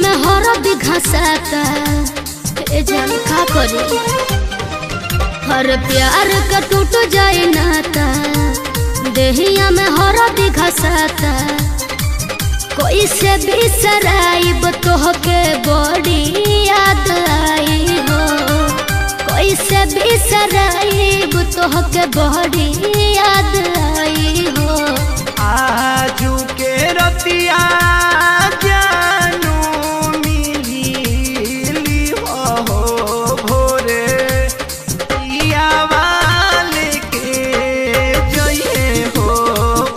में हरदी घसाता ए जान का करी हर प्यार का टूट जाए नाता देहिया में हरदी घसाता कोई से बिसराइब तोहके बड़ी याद आई हो कोई से बिसराइब तोहके बड़ी याद आई हो आजू के रतिया जानू मिली हो भोरे पिया वाले के जइए हो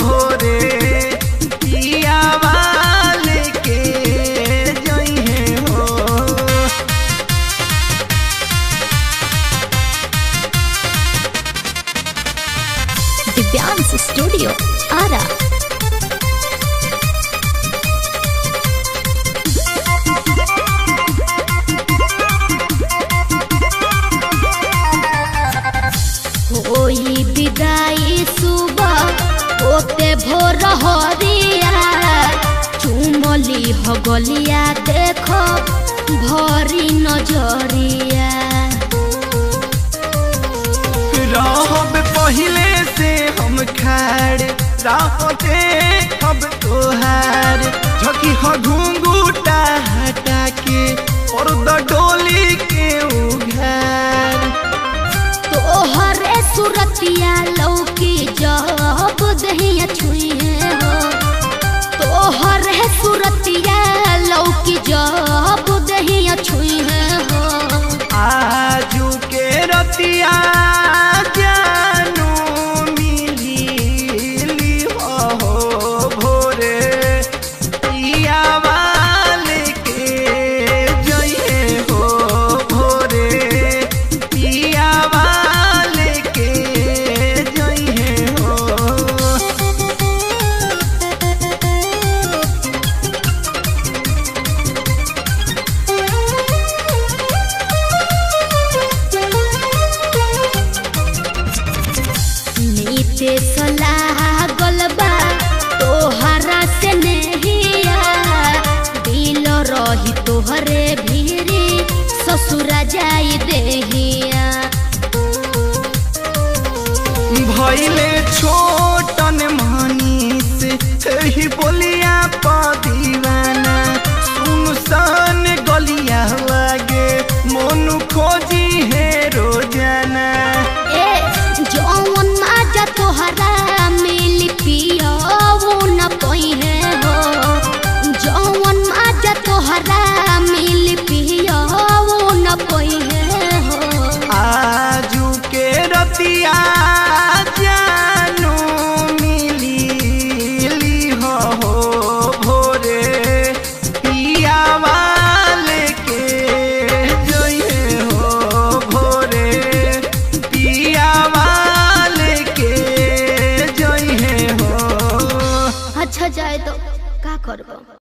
भोरे पिया वाले के जइए हो। दिव्यांश स्टूडियो आरा होई विदाई सुबह ओते भोर हरिया चुमली हो गलिया देखो भरी नजरिया रहब पहले से हम खाड़ राहते अब तोहार झकी हो घूंघूटा हटा के और डोली के उघार तोहरे सुरतिया लौकी जब दहिया छुए हो तोहरे सुरतिया लौकी जब दहिया छुए हो आजू के रतिया जानू मिली हो भोरे पिया वाले के जइए हो भोरे पिया वाले के जइए हो। नीचे सलाह गलबा तोहरा से नहिया दिल रही तोहरे भीरी ससुरा जाई देहिया भइले छोटन मनीष ही बोलिया पदी